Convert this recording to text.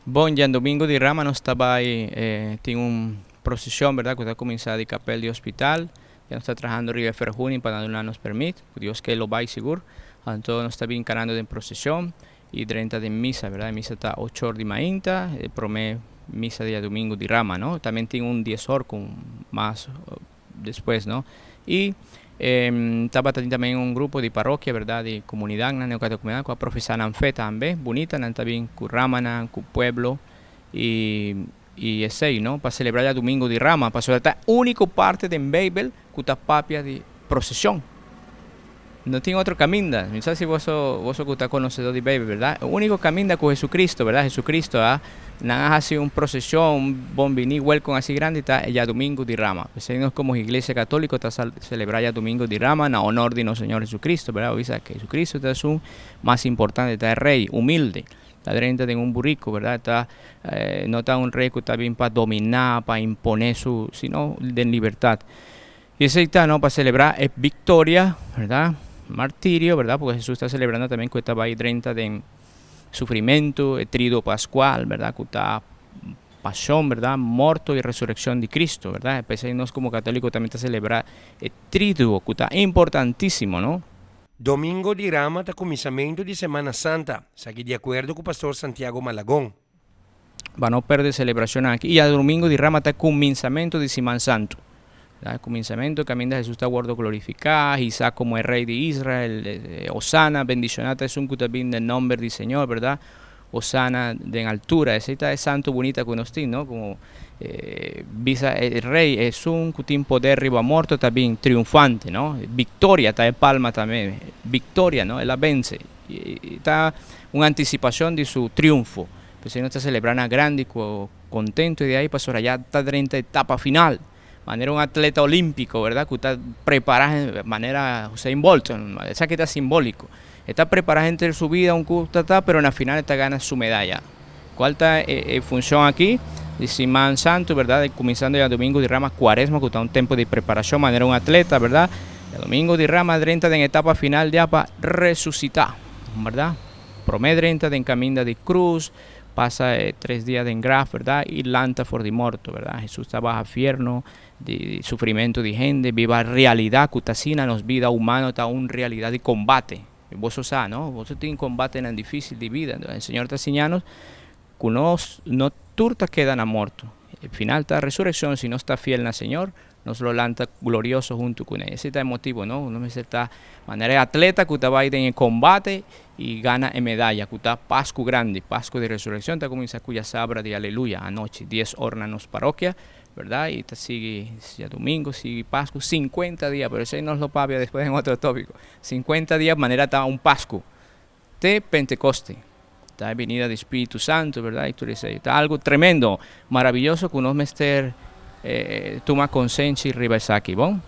Bom, ya en domingo de Rama no estaba ahí, tiene una procesión, ¿verdad? Que está comenzando de capel de hospital, ya no está trabajando arriba de Ferjuni para no nos permite, Dios que lo va y seguro, entonces no está bien encarando de procesión y 30 de misa, ¿verdad? Misa está 8 horas de mainta, promete misa de domingo de Rama, ¿no? También tiene un 10 horas con más después, ¿no? Y estaba también un grupo de parroquia, ¿verdad? De comunidad, na neocatecumenal, que profesaban fe también, bonita, también con Rama, con pueblo, y ese, ¿no? Para celebrar el domingo de Rama, para celebrar la única parte de Babel que está papia de procesión. No tiene otro camino. No sé si vos sos conocedor de Babel, ¿verdad? El único camino con Jesucristo, ¿verdad? Jesucristo, nada hace una procesión, un bombini, welcome así grande, está ya domingo de Rama. Pues nos como iglesia católica está celebrar ya domingo de Rama en honor de nuestro Señor Jesucristo, ¿verdad? O sea, que Jesucristo es un más importante, está el rey, humilde. Está dentro de un burrico, ¿verdad? Está, no está un rey que está bien para dominar, para imponer su, sino de libertad. Y ese está, ¿no? Para celebrar victoria, ¿verdad? Martirio, ¿verdad? Porque Jesús está celebrando también que estaba ahí 30 de sufrimiento, el trido pascual, ¿verdad? Que está pasión, ¿verdad? Muerto y resurrección de Cristo, ¿verdad? Empecemos como católicos también a celebrar el triduo, que está importantísimo, ¿no? Domingo de Rama está comienzo de Semana Santa, aquí de acuerdo con el pastor Santiago Malagón. Va no perder celebración aquí. Y el domingo de Rama está comenzamiento de Semana Santo. El comenzamiento, camino de Jesús está guardo glorificado, Isaac como el rey de Israel, Osana, bendicionata es un también del nombre del Señor, ¿verdad? Osana de altura, ese está es santo bonita con usted, ¿no? Como visa el rey es un cutín poder arriba muerto también triunfante, ¿no? Victoria, está de palma también, victoria, ¿no? Él la vence, y está una anticipación de su triunfo, pues no está celebrando a grande, contento, y de ahí pasó allá está 30 etapa final. Manera un atleta olímpico, ¿verdad? Que está preparado de manera Usain Bolt, esa que está simbólico. Está preparado entre su vida, un pero en la final está gana su medalla. ¿Cuál está función aquí? De Semana Santo, ¿verdad? Comenzando ya domingo de Rama Cuaresma, que está un tiempo de preparación, manera un atleta, ¿verdad? El domingo de Rama 30 en etapa final ya para resucitar, ¿verdad? Promete 30 de camino de cruz, pasa 3 días de engraf, ¿verdad? Y lanta for de muerto, ¿verdad? Jesús está bajo infierno, de sufrimiento de gente, viva realidad, cutasina nos vida humana, está una realidad de combate. Vos sos, ¿no? Vos tienes combate en difícil de vida. El Señor está enseñando que no turta quedan a muerto. El final está resurrección, si no está fiel al Señor, nos lo lanta glorioso junto con él. Ese está el motivo, ¿no? Uno está manera atleta que está va en el combate y gana en medalla, que está Pascu grande, Pascu de resurrección, está como en cuya sabra de aleluya, anoche, 10 horas nos parroquia, ¿verdad? Y está sigue ya domingo, sigue Pascu, 50 días, pero ese nos lo papia después en otro tópico. 50 días, manera está un Pascu de Pentecoste. Está venida del Espíritu Santo, ¿verdad? Y tú dices, está algo tremendo, maravilloso que uno mester toma conciencia y riba aquí, ¿bon?